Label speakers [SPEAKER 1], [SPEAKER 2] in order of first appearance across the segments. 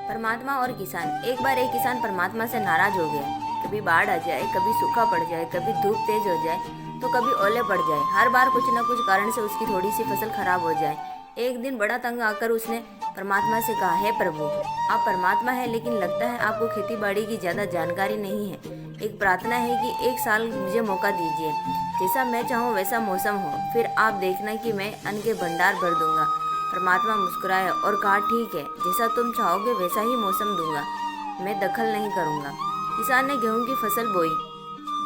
[SPEAKER 1] परमात्मा और किसान। एक बार एक किसान परमात्मा से नाराज हो गया। कभी बाढ़ आ जाए, कभी सूखा पड़ जाए, कभी धूप तेज हो जाए, तो कभी ओले पड़ जाए। हर बार कुछ न कुछ कारण से उसकी थोड़ी सी फसल खराब हो जाए। एक दिन बड़ा तंग आकर उसने परमात्मा से कहा, हे प्रभु, आप परमात्मा है, लेकिन लगता है आपको खेती बाड़ी की ज़्यादा जानकारी नहीं है। एक प्रार्थना है कि एक साल मुझे मौका दीजिए, जैसा मैं चाहूँ वैसा मौसम हो, फिर आप देखना कि मैं अन्न के भंडार भर दूंगा। परमात्मा मुस्कुराया और कहा, ठीक है, जैसा तुम चाहोगे वैसा ही मौसम दूंगा, मैं दखल नहीं करूंगा। किसान ने गेहूं की फसल बोई।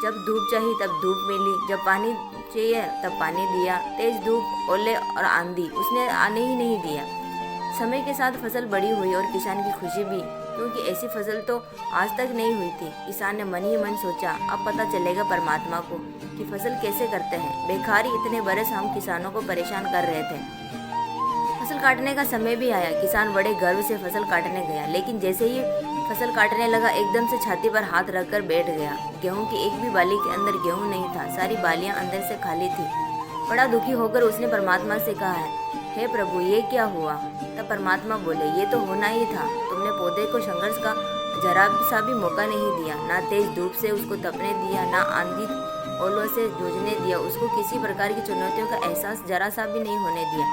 [SPEAKER 1] जब धूप चाहिए तब धूप मिली, जब पानी चाहिए तब पानी दिया। तेज धूप, ओले और आंधी उसने आने ही नहीं दिया। समय के साथ फसल बड़ी हुई और किसान की खुशी भी, क्योंकि ऐसी फसल तो आज तक नहीं हुई थी। किसान ने मन ही मन सोचा, अब पता चलेगा परमात्मा को कि फसल कैसे करते हैं। बेकार ही इतने बरस हम किसानों को परेशान कर रहे थे। फसल काटने का समय भी आया। किसान बड़े गर्व से फसल काटने गया, लेकिन जैसे ही फसल काटने लगा, एकदम से छाती पर हाथ रखकर बैठ गया। गेहूं की एक भी बाली के अंदर गेहूं नहीं था, सारी बालियां अंदर से खाली थी। बड़ा दुखी होकर उसने परमात्मा से कहा है, हे प्रभु, ये क्या हुआ? तब परमात्मा बोले, ये तो होना ही था। तुमने पौधे को संघर्ष का जरा सा भी मौका नहीं दिया, ना तेज धूप से उसको तपने दिया, ना आंधी ओलों से जूझने दिया, उसको किसी प्रकार की चुनौतियों का एहसास जरा सा भी नहीं होने दिया।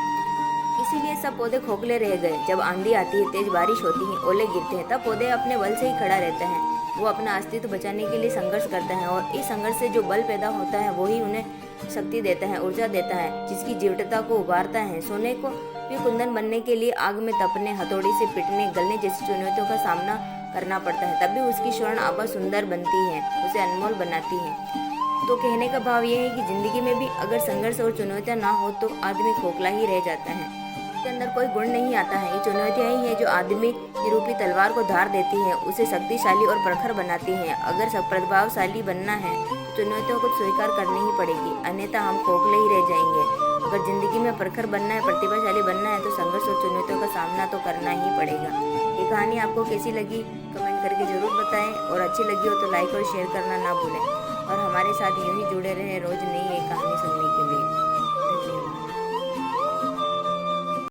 [SPEAKER 1] इसीलिए सब पौधे खोखले रह गए। जब आंधी आती है, तेज बारिश होती है, ओले गिरते हैं, तब पौधे अपने बल से ही खड़ा रहते हैं। वो अपना अस्तित्व बचाने के लिए संघर्ष करते हैं, और इस संघर्ष से जो बल पैदा होता है वही उन्हें शक्ति देता है, ऊर्जा देता है, जिसकी जीवटता को उभारता है। सोने को भी कुंदन बनने के लिए आग में तपने, हथौड़ी से पिटने, गलने जैसी चुनौतियों का सामना करना पड़ता है, तब भी उसकी स्वर्ण आभा सुंदर बनती है, उसे अनमोल बनाती है। तो कहने का भाव यह है कि जिंदगी में भी अगर संघर्ष और चुनौतियां ना हो तो आदमी खोखला ही रह जाता है, उसके अंदर कोई गुण नहीं आता है। ये चुनौतियां ही है जो आदमी की रूपी तलवार को धार देती है, उसे शक्तिशाली और प्रखर बनाती हैं। अगर सब प्रभावशाली बनना है तो चुनौतियों को स्वीकार करनी ही पड़ेगी, अन्यथा हम खोखले ही रह जाएंगे। अगर जिंदगी में प्रखर बनना है, प्रतिभाशाली बनना है, तो संघर्ष और चुनौतियों का सामना तो करना ही पड़ेगा। ये कहानी आपको कैसी लगी कमेंट करके जरूर बताएं, और अच्छी लगी हो तो लाइक और शेयर करना ना भूलें, और हमारे साथ यूं ही जुड़े रहें रोज नई एक कहानी सुनने के लिए। धन्यवाद।